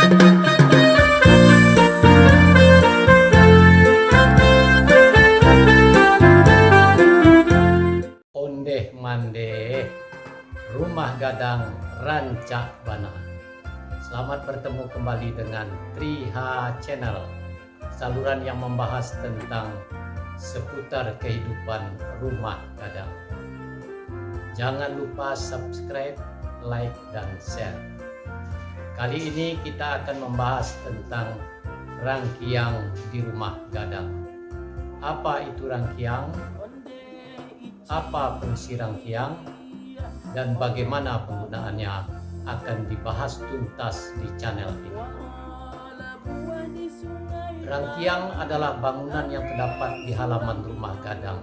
Ondeh mandeh, rumah gadang rancak bana. Selamat bertemu kembali dengan Triha Channel, saluran yang membahas tentang seputar kehidupan rumah gadang. Jangan lupa subscribe, like, dan share. Kali ini kita akan membahas tentang rangkiang di rumah gadang. Apa itu rangkiang? Apa fungsi rangkiang dan bagaimana penggunaannya akan dibahas tuntas di channel ini. Rangkiang adalah bangunan yang terdapat di halaman rumah gadang.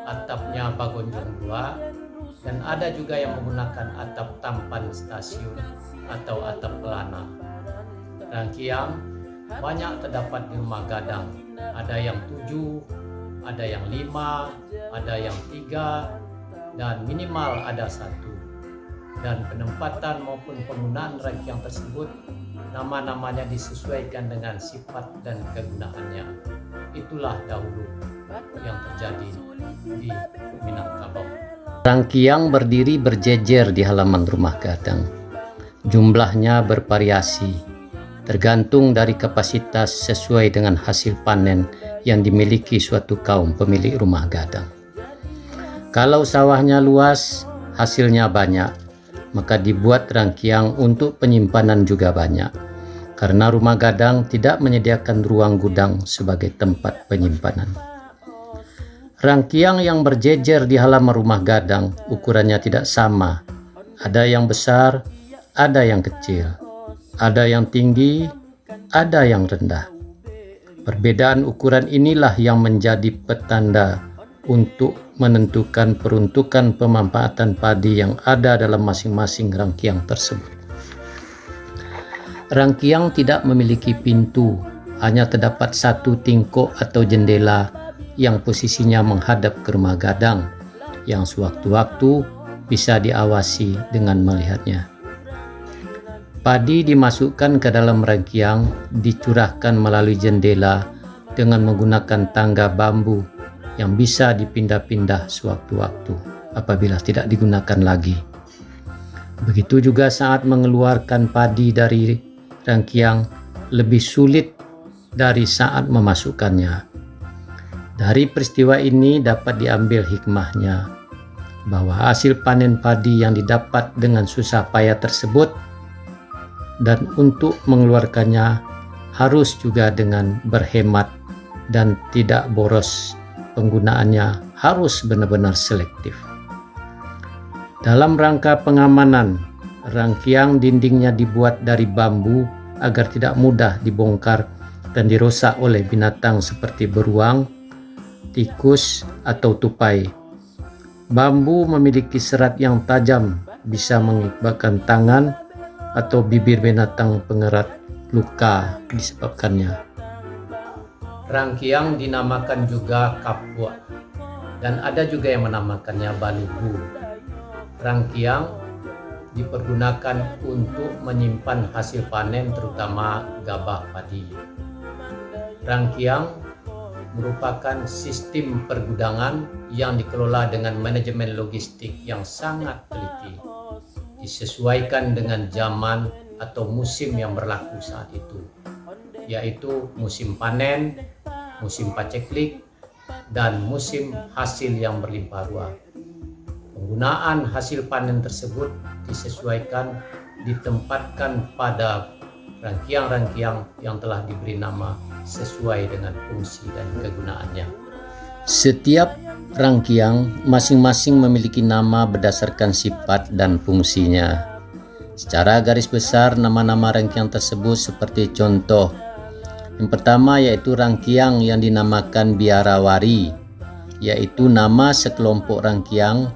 Atapnya bagonjong dua dan ada juga yang menggunakan atap tampan stasiun atau atap pelana. Rangkiang banyak terdapat di rumah gadang. Ada yang 7, ada yang 5, ada yang 3, dan minimal ada 1. Dan penempatan maupun penggunaan rangkiang tersebut, nama-namanya disesuaikan dengan sifat dan kegunaannya. Itulah dahulu yang terjadi di Minangkabau. Rangkiang berdiri berjejer di halaman rumah gadang. Jumlahnya bervariasi, tergantung dari kapasitas sesuai dengan hasil panen yang dimiliki suatu kaum pemilik rumah gadang. Kalau sawahnya luas, hasilnya banyak, maka dibuat rangkiang untuk penyimpanan juga banyak, karena rumah gadang tidak menyediakan ruang gudang sebagai tempat penyimpanan. Rangkiang yang berjejer di halaman rumah gadang ukurannya tidak sama. Ada yang besar, ada yang kecil, ada yang tinggi, ada yang rendah. Perbedaan ukuran inilah yang menjadi petanda untuk menentukan peruntukan pemanfaatan padi yang ada dalam masing-masing rangkiang tersebut. Rangkiang tidak memiliki pintu, hanya terdapat satu tingkok atau jendela yang posisinya menghadap ke rumah gadang, yang sewaktu-waktu bisa diawasi dengan melihatnya. Padi dimasukkan ke dalam rangkiang, dicurahkan melalui jendela dengan menggunakan tangga bambu yang bisa dipindah-pindah sewaktu-waktu apabila tidak digunakan lagi. Begitu juga saat mengeluarkan padi dari rangkiang, lebih sulit dari saat memasukkannya. Dari peristiwa ini dapat diambil hikmahnya bahwa hasil panen padi yang didapat dengan susah payah tersebut dan untuk mengeluarkannya harus juga dengan berhemat dan tidak boros. Penggunaannya harus benar-benar selektif. Dalam rangka pengamanan, rangkiang dindingnya dibuat dari bambu agar tidak mudah dibongkar dan dirusak oleh binatang seperti beruang, tikus, atau tupai. Bambu memiliki serat yang tajam, bisa mengakibatkan tangan atau bibir binatang pengerat luka disebabkannya. Rangkiang dinamakan juga kapua dan ada juga yang menamakannya balubu. Rangkiang dipergunakan untuk menyimpan hasil panen terutama gabah padi. Rangkiang merupakan sistem pergudangan yang dikelola dengan manajemen logistik yang sangat teliti, disesuaikan dengan zaman atau musim yang berlaku saat itu, yaitu musim panen, musim paceklik, dan musim hasil yang berlimpah ruah. Penggunaan hasil panen tersebut disesuaikan, ditempatkan pada rangkiang-rangkiang yang telah diberi nama sesuai dengan fungsi dan kegunaannya. Setiap rangkiang masing-masing memiliki nama berdasarkan sifat dan fungsinya. Secara garis besar, nama-nama rangkiang tersebut seperti contoh. Yang pertama yaitu rangkiang yang dinamakan biarawari, yaitu nama sekelompok rangkiang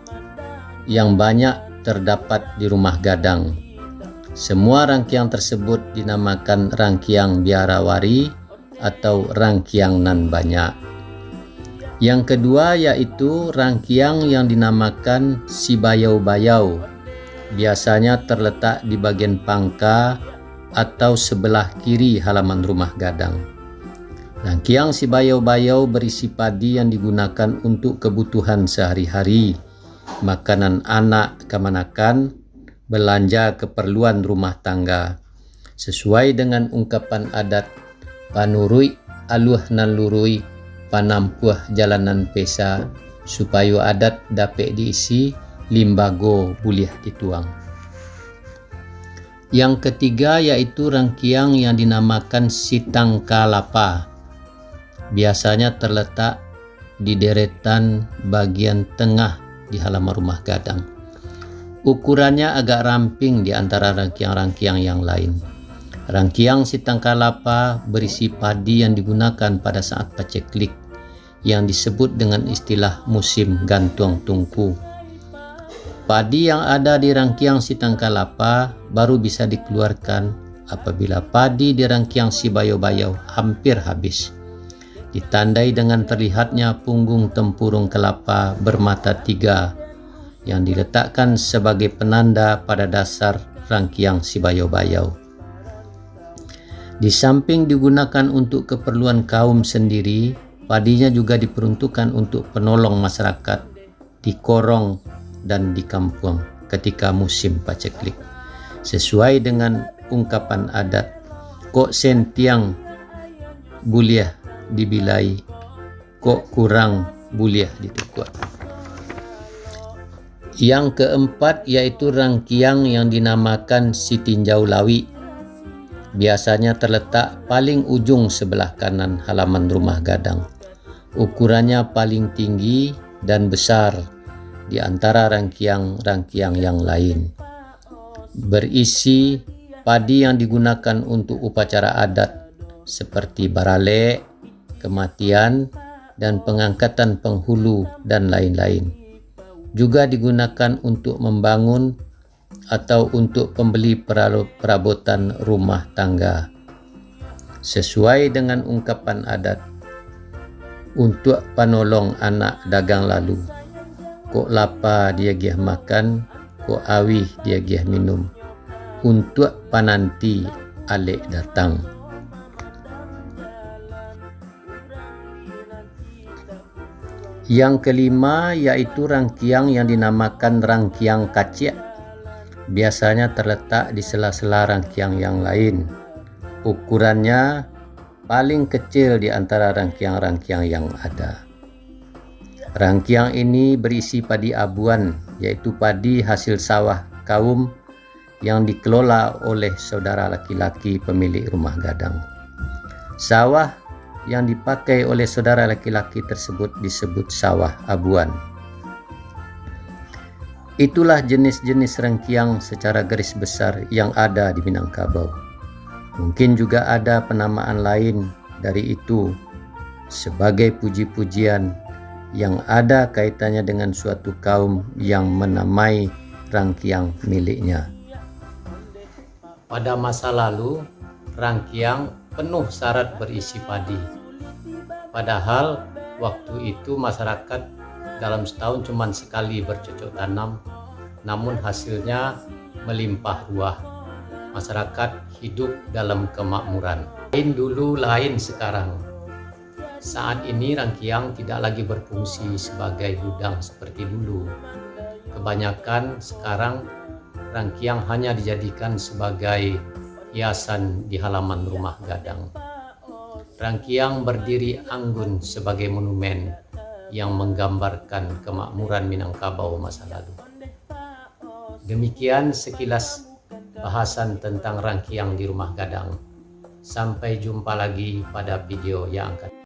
yang banyak terdapat di rumah gadang. Semua rangkiang tersebut dinamakan rangkiang biarawari atau rangkiang nan banyak. Yang kedua yaitu rangkiang yang dinamakan si bayau-bayau. Biasanya terletak di bagian pangka atau sebelah kiri halaman rumah gadang. Rangkiang si bayau-bayau berisi padi yang digunakan untuk kebutuhan sehari-hari, makanan anak kemanakan, belanja keperluan rumah tangga. Sesuai dengan ungkapan adat, panurui aluh nan lurui, panampuh jalanan pesa, supaya adat dapat diisi, limbago boleh dituang. Yang ketiga yaitu rangkiang yang dinamakan sitang kalapa. Biasanya terletak di deretan bagian tengah di halaman rumah gadang. Ukurannya agak ramping di antara rangkiang-rangkiang yang lain. Rangkiang sitang kalapa berisi padi yang digunakan pada saat paceklik, yang disebut dengan istilah musim gantung tungku. Padi yang ada di rangkiang sitang kalapa baru bisa dikeluarkan apabila padi di rangkiang si bayau-bayau hampir habis. Ditandai dengan terlihatnya punggung tempurung kelapa bermata tiga yang diletakkan sebagai penanda pada dasar rangkiang si bayau-bayau. Di samping digunakan untuk keperluan kaum sendiri, padinya juga diperuntukkan untuk penolong masyarakat di korong dan di kampung ketika musim paceklik. Sesuai dengan ungkapan adat, kok sentiang buliah dibilai, kok kurang buliah ditukuk. Yang keempat yaitu rangkiang yang dinamakan si tinjau lawi. Biasanya terletak paling ujung sebelah kanan halaman rumah gadang. Ukurannya paling tinggi dan besar di antara rangkiang-rangkiang yang lain. Berisi padi yang digunakan untuk upacara adat seperti barale, kematian, dan pengangkatan penghulu dan lain-lain. Juga digunakan untuk membangun atau untuk pembeli perabotan rumah tangga. Sesuai dengan ungkapan adat, untuk panolong anak dagang lalu, kok lapa dia giah makan, kok awih dia giah minum, untuk pananti alek datang. Yang kelima yaitu rangkiang yang dinamakan rangkiang kacik. Biasanya terletak di sela-sela rangkiang yang lain. Ukurannya paling kecil di antara rangkiang-rangkiang yang ada. Rangkiang ini berisi padi abuan, yaitu padi hasil sawah kaum yang dikelola oleh saudara laki-laki pemilik rumah gadang. Sawah yang dipakai oleh saudara laki-laki tersebut disebut sawah abuan. Itulah jenis-jenis rangkiang secara garis besar yang ada di Minangkabau. Mungkin juga ada penamaan lain dari itu sebagai puji-pujian yang ada kaitannya dengan suatu kaum yang menamai rangkiang miliknya. Pada masa lalu, rangkiang penuh syarat berisi padi. Padahal waktu itu masyarakat dalam setahun cuma sekali bercocok tanam, namun hasilnya melimpah ruah. Masyarakat hidup dalam kemakmuran. Lain dulu, lain sekarang. Saat ini rangkiang tidak lagi berfungsi sebagai gudang seperti dulu. Kebanyakan sekarang rangkiang hanya dijadikan sebagai hiasan di halaman rumah gadang. Rangkiang berdiri anggun sebagai monumen yang menggambarkan kemakmuran Minangkabau masa lalu. Demikian sekilas bahasan tentang rangkiang di rumah gadang. Sampai jumpa lagi pada video yang akan